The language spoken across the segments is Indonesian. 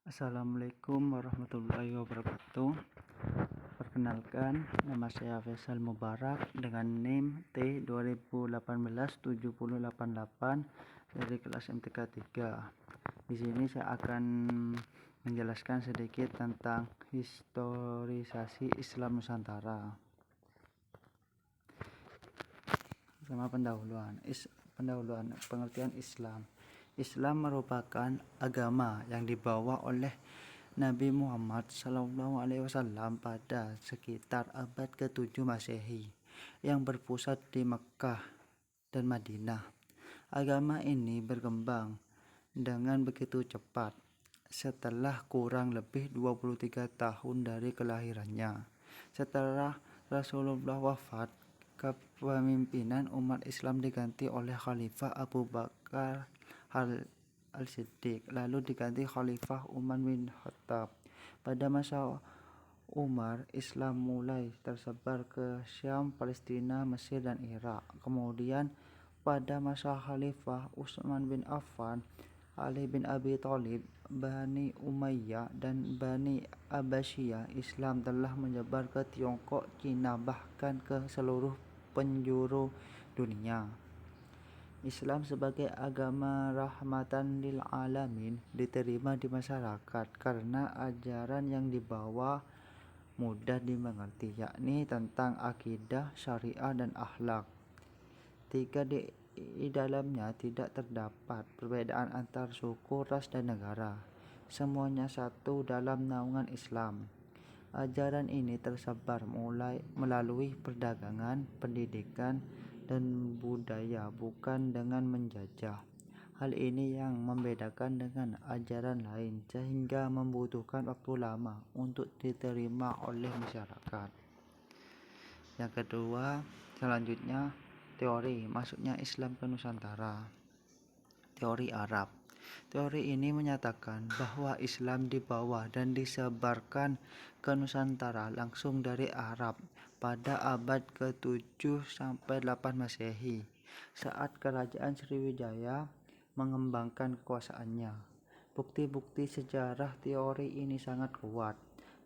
Assalamualaikum warahmatullahi wabarakatuh. Perkenalkan, nama saya Faisal Mubarak dengan NIM T20187088 dari kelas MTK 3. Di sini saya akan menjelaskan sedikit tentang historisasi Islam Nusantara. Sama pendahuluan pengertian Islam. Islam merupakan agama yang dibawa oleh Nabi Muhammad SAW pada sekitar abad ke-7 Masehi yang berpusat di Mekkah dan Madinah. Agama ini berkembang dengan begitu cepat setelah kurang lebih 23 tahun dari kelahirannya. Setelah Rasulullah wafat, kepemimpinan umat Islam diganti oleh Khalifah Abu Bakar Al-Siddiq, lalu diganti Khalifah Umar bin Khattab. Pada masa Umar, Islam mulai tersebar ke Syam, Palestina, Mesir, dan Irak. Kemudian pada masa Khalifah Utsman bin Affan, Ali bin Abi Thalib, Bani Umayyah, dan Bani Abbasiyah, Islam telah menyebar ke Tiongkok, Cina, bahkan ke seluruh penjuru dunia. Islam sebagai agama rahmatan lil alamin diterima di masyarakat karena ajaran yang dibawa mudah dimengerti, yakni tentang akidah, syariah, dan akhlak. Di dalamnya tidak terdapat perbedaan antar suku, ras, dan negara. Semuanya satu dalam naungan Islam. Ajaran ini tersebar melalui perdagangan, pendidikan, dan budaya, bukan dengan menjajah. Hal ini yang membedakan dengan ajaran lain sehingga membutuhkan waktu lama untuk diterima oleh masyarakat. Yang kedua, selanjutnya teori masuknya Islam ke Nusantara. Teori Arab. Teori ini menyatakan bahwa Islam dibawa dan disebarkan ke Nusantara langsung dari Arab pada abad ke-7 sampai 8 Masehi saat kerajaan Sriwijaya mengembangkan kekuasaannya. Bukti-bukti sejarah teori ini sangat kuat.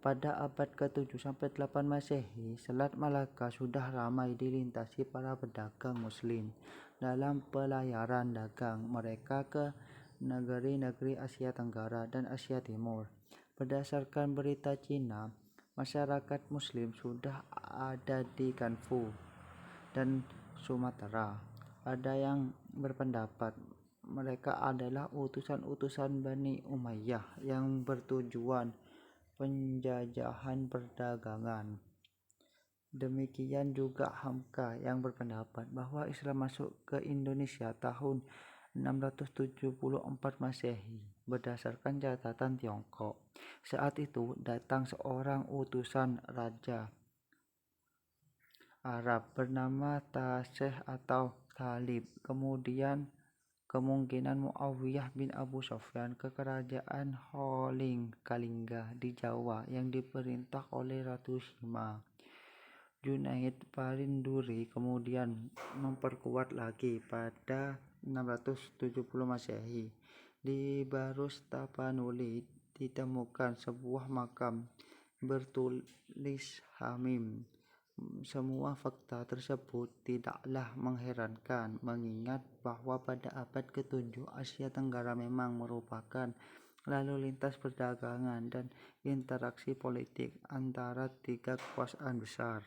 Pada abad ke-7 sampai 8 Masehi, Selat Malaka sudah ramai dilintasi para pedagang muslim dalam pelayaran dagang mereka ke negeri-negeri Asia Tenggara dan Asia Timur. Berdasarkan berita Cina, masyarakat muslim sudah ada di Ganfu dan Sumatera. Ada yang berpendapat mereka adalah utusan-utusan Bani Umayyah yang bertujuan penjajahan perdagangan. Demikian juga Hamka yang berpendapat bahwa Islam masuk ke Indonesia tahun 674 Masehi berdasarkan catatan Tiongkok. Saat itu datang seorang utusan raja Arab bernama Taseh atau Talib. Kemudian kemungkinan Muawiyah bin Abu Sufyan ke kerajaan Kalingga di Jawa yang diperintah oleh Ratu Sima. Junaid Parinduri kemudian memperkuat lagi pada 670 Masehi. Di Barus Tapanuli ditemukan sebuah makam bertulis Hamim. Semua fakta tersebut tidaklah mengherankan mengingat bahwa pada abad ke-7 Asia Tenggara memang merupakan lalu lintas perdagangan dan interaksi politik antara tiga kekuasaan besar.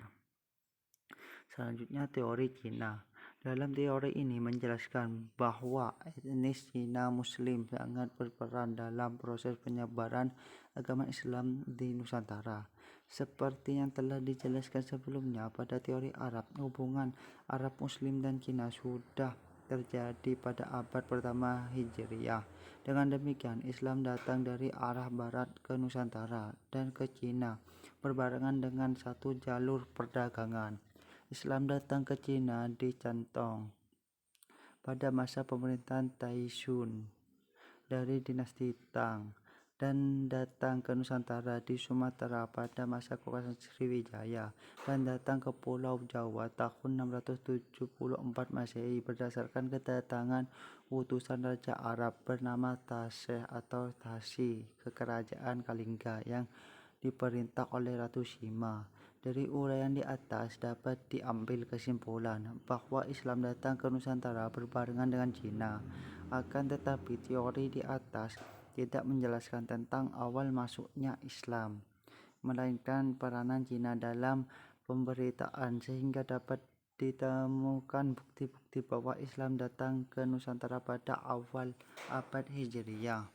Selanjutnya teori Cina. Dalam teori ini menjelaskan bahwa etnis Cina Muslim sangat berperan dalam proses penyebaran agama Islam di Nusantara. Seperti yang telah dijelaskan sebelumnya pada teori Arab, hubungan Arab Muslim dan Cina sudah terjadi pada abad pertama Hijriah. Dengan demikian, Islam datang dari arah barat ke Nusantara dan ke Cina berbarengan dengan satu jalur perdagangan. Islam datang ke Cina di Cantong pada masa pemerintahan Taishun dari dinasti Tang. dan datang ke Nusantara di Sumatera pada masa kekuasaan Sriwijaya dan datang ke Pulau Jawa tahun 674 Masehi berdasarkan kedatangan utusan Raja Arab bernama Taseh atau Tasi ke Kerajaan Kalingga yang diperintah oleh Ratu Sima. Dari uraian di atas dapat diambil kesimpulan bahwa Islam datang ke Nusantara berbarengan dengan Cina. Akan tetapi teori di atas tidak menjelaskan tentang awal masuknya Islam, melainkan peranan Cina dalam pemberitaan sehingga dapat ditemukan bukti-bukti bahwa Islam datang ke Nusantara pada awal abad Hijriyah.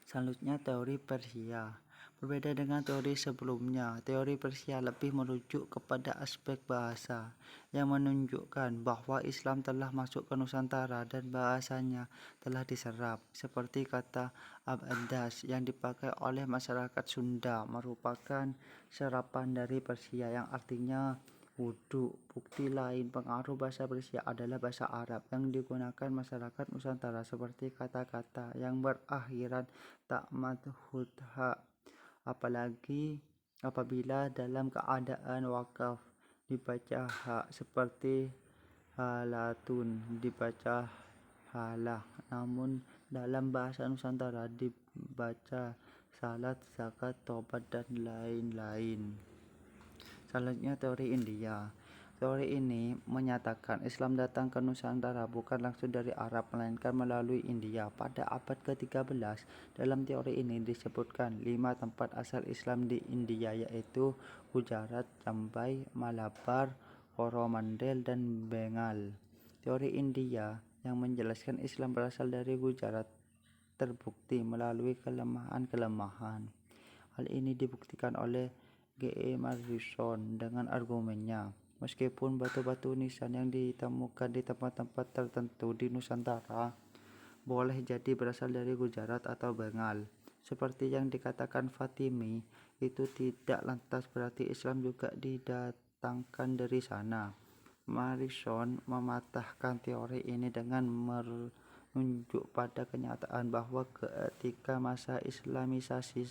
Selanjutnya teori Persia. Berbeda dengan teori sebelumnya, teori Persia lebih merujuk kepada aspek bahasa yang menunjukkan bahwa Islam telah masuk ke Nusantara dan bahasanya telah diserap, seperti kata Abdas yang dipakai oleh masyarakat Sunda merupakan serapan dari Persia yang artinya wudhu. Bukti lain pengaruh bahasa Persia adalah bahasa Arab yang digunakan masyarakat Nusantara seperti kata-kata yang berakhiran tak madhudha, apalagi apabila dalam keadaan wakaf dibaca ha, seperti halatun dibaca halah, namun dalam bahasa Nusantara dibaca salat, zakat, tobat, dan lain-lain. Selanjutnya teori India. Teori ini menyatakan Islam datang ke Nusantara bukan langsung dari Arab melainkan melalui India pada abad ke-13. Dalam teori ini disebutkan 5 tempat asal Islam di India yaitu Gujarat, Jambai, Malabar, Coromandel, dan Bengal. Teori India yang menjelaskan Islam berasal dari Gujarat terbukti melalui kelemahan-kelemahan. Hal ini dibuktikan oleh G.E. Morrison dengan argumennya, meskipun batu-batu nisan yang ditemukan di tempat-tempat tertentu di Nusantara boleh jadi berasal dari Gujarat atau Bengal, seperti yang dikatakan Fatimi, itu tidak lantas berarti Islam juga didatangkan dari sana. Morrison mematahkan teori ini dengan menunjuk pada kenyataan bahwa ketika masa Islamisasi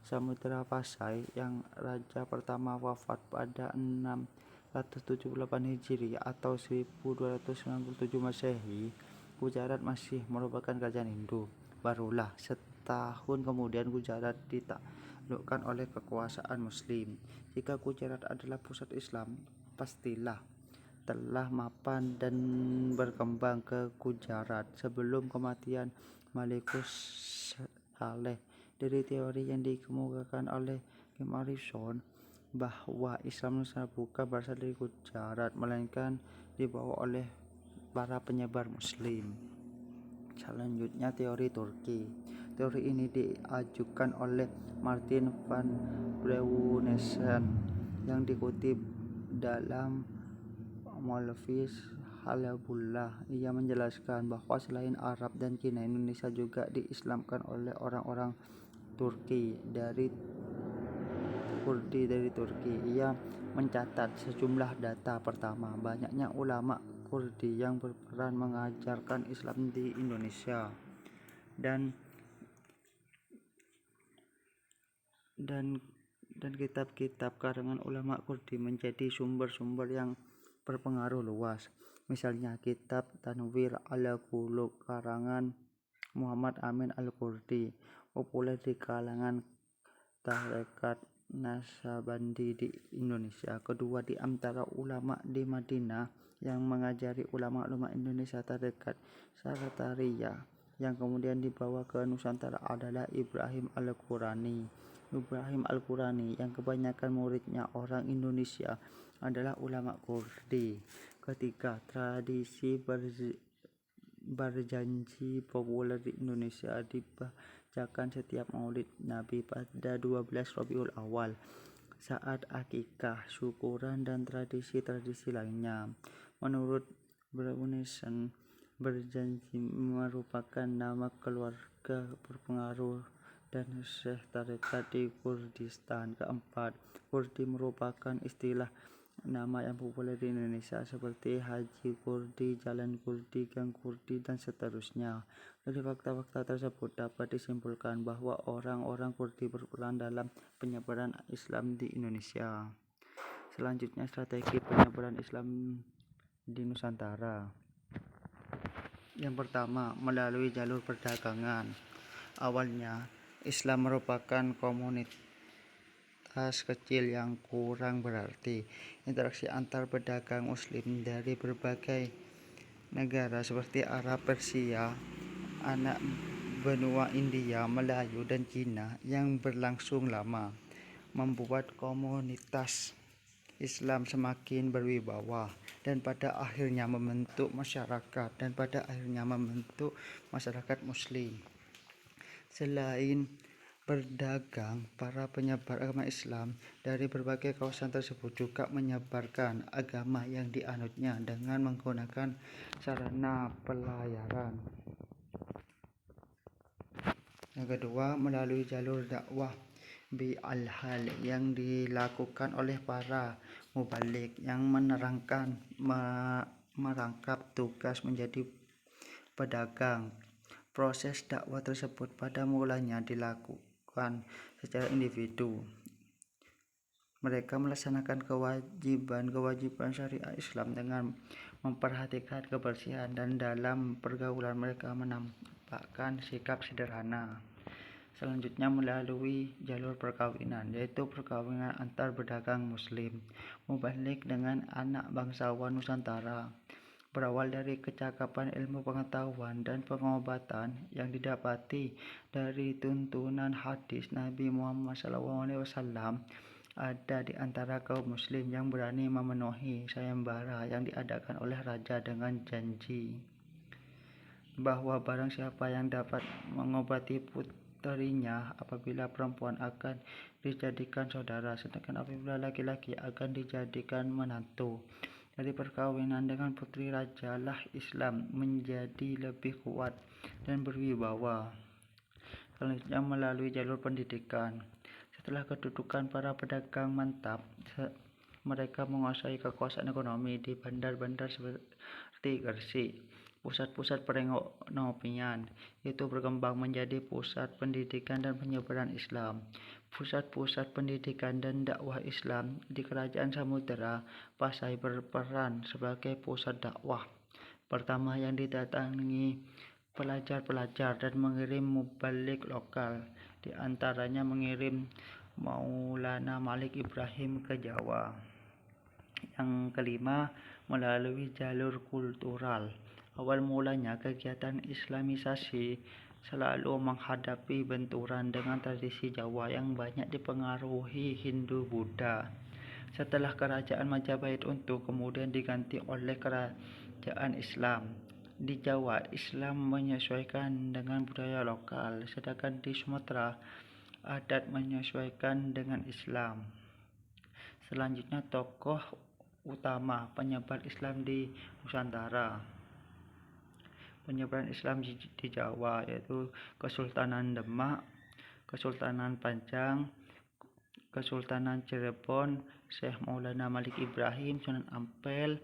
Samudra Pasai yang raja pertama wafat pada 678 Hijriah atau 1297 Masehi, Gujarat masih merupakan kerajaan Hindu. Barulah setahun kemudian Gujarat ditaklukkan oleh kekuasaan Muslim. Jika Gujarat adalah pusat Islam, pastilah telah mapan dan berkembang ke Gujarat sebelum kematian Malikus Saleh. Dari teori yang dikemukakan oleh Morrison bahwa Islam Nusantara bukan berasal dari Gujarat melainkan dibawa oleh para penyebar Muslim. Selanjutnya teori Turki. Teori ini diajukan oleh Martin van Breuningsen yang dikutip dalam Molvis Halabullah. Ia menjelaskan bahwa selain Arab dan Cina, Indonesia juga diislamkan oleh orang-orang Turki dari Kurdi dari Turki. Ia mencatat sejumlah data. Pertama, banyaknya ulama Kurdi yang berperan mengajarkan Islam di Indonesia dan kitab-kitab karangan ulama Kurdi menjadi sumber-sumber yang berpengaruh luas. Misalnya kitab Tanwir al-Qulub karangan Muhammad Amin al-Kurdi populer di kalangan tarekat Naqsabandi di Indonesia. Kedua, di antara ulama di Madinah yang mengajari ulama-ulama Indonesia tarekat Sakariyah yang kemudian dibawa ke Nusantara adalah Ibrahim Al-Qurani. Ibrahim Al-Qurani yang kebanyakan muridnya orang Indonesia adalah ulama Kurdi. Ketiga, tradisi berjanji populer di Indonesia dibacakan setiap Maulid Nabi pada 12 Rabiul Awal, saat akikah, syukuran, dan tradisi-tradisi lainnya. Menurut Breuningsen, berjanji merupakan nama keluarga berpengaruh dan syekh tarekat di Kurdistan. Keempat, Kurdi merupakan istilah nama yang populer di Indonesia seperti Haji Kurdi, Jalan Kurdi, Gang Kurdi, dan seterusnya. Dari fakta-fakta tersebut dapat disimpulkan bahwa orang-orang Kurdi berperan dalam penyebaran Islam di Indonesia. Selanjutnya, strategi penyebaran Islam di Nusantara. Yang pertama, melalui jalur perdagangan. Awalnya, Islam merupakan komunitas kecil yang kurang berarti. Interaksi antar pedagang Muslim dari berbagai negara seperti Arab, Persia, anak benua India, Melayu, dan Cina yang berlangsung lama membuat komunitas Islam semakin berwibawa dan pada akhirnya membentuk masyarakat Muslim. Selain berdagang, para penyebar agama Islam dari berbagai kawasan tersebut juga menyebarkan agama yang dianutnya dengan menggunakan sarana pelayaran. Yang kedua, melalui jalur dakwah bil-hal yang dilakukan oleh para mubalik yang merangkap tugas menjadi pedagang. Proses dakwah tersebut pada mulanya dilakukan secara individu. Mereka melaksanakan kewajiban syariat Islam dengan memperhatikan kebersihan dan dalam pergaulan mereka menampakkan sikap sederhana. Selanjutnya, melalui jalur perkawinan, yaitu perkawinan antar pedagang Muslim mubalik dengan anak bangsawan Nusantara. Berawal dari kecakapan ilmu pengetahuan dan pengobatan yang didapati dari tuntunan hadis Nabi Muhammad SAW, ada di antara kaum Muslim yang berani memenuhi sayembara yang diadakan oleh raja dengan janji bahwa barang siapa yang dapat mengobati puterinya apabila perempuan akan dijadikan saudara, sedangkan apabila laki-laki akan dijadikan menantu. Dari perkawinan dengan putri raja lah Islam menjadi lebih kuat dan berwibawa. Selanjutnya, melalui jalur pendidikan. Setelah kedudukan para pedagang mantap, mereka menguasai kekuasaan ekonomi di bandar-bandar seperti Gresik. Pusat-pusat perekonomian itu berkembang menjadi pusat pendidikan dan penyebaran Islam. Pusat-pusat pendidikan dan dakwah Islam di Kerajaan Samudera Pasai berperan sebagai pusat dakwah pertama yang didatangi pelajar-pelajar dan mengirim mubalik lokal, di antaranya mengirim Maulana Malik Ibrahim ke Jawa. Yang kelima, melalui jalur kultural. Awal mulanya kegiatan Islamisasi selalu menghadapi benturan dengan tradisi Jawa yang banyak dipengaruhi Hindu-Buddha. Setelah kerajaan Majapahit untuk kemudian diganti oleh kerajaan Islam. Di Jawa, Islam menyesuaikan dengan budaya lokal, sedangkan di Sumatera, adat menyesuaikan dengan Islam. Selanjutnya, tokoh utama penyebar Islam di Nusantara. Penyebaran Islam di Jawa yaitu Kesultanan Demak, Kesultanan Panjang, Kesultanan Cirebon, Syekh Maulana Malik Ibrahim, Sunan Ampel,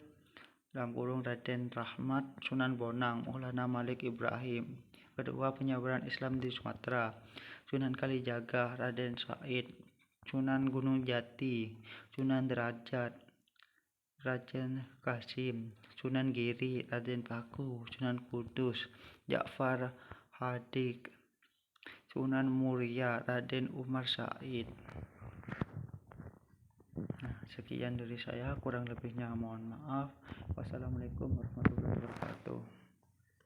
Raden Rahmat, Sunan Bonang, Maulana Malik Ibrahim. Kedua, penyebaran Islam di Sumatera, Sunan Kalijaga, Raden Said, Sunan Gunung Jati, Sunan Derajat, Raden Kasim, Sunan Giri, Raden Paku, Sunan Kudus, Ja'far Hadik, Sunan Muria, Raden Umar Said. Sekian dari saya, kurang lebihnya mohon maaf. Wassalamualaikum warahmatullahi wabarakatuh.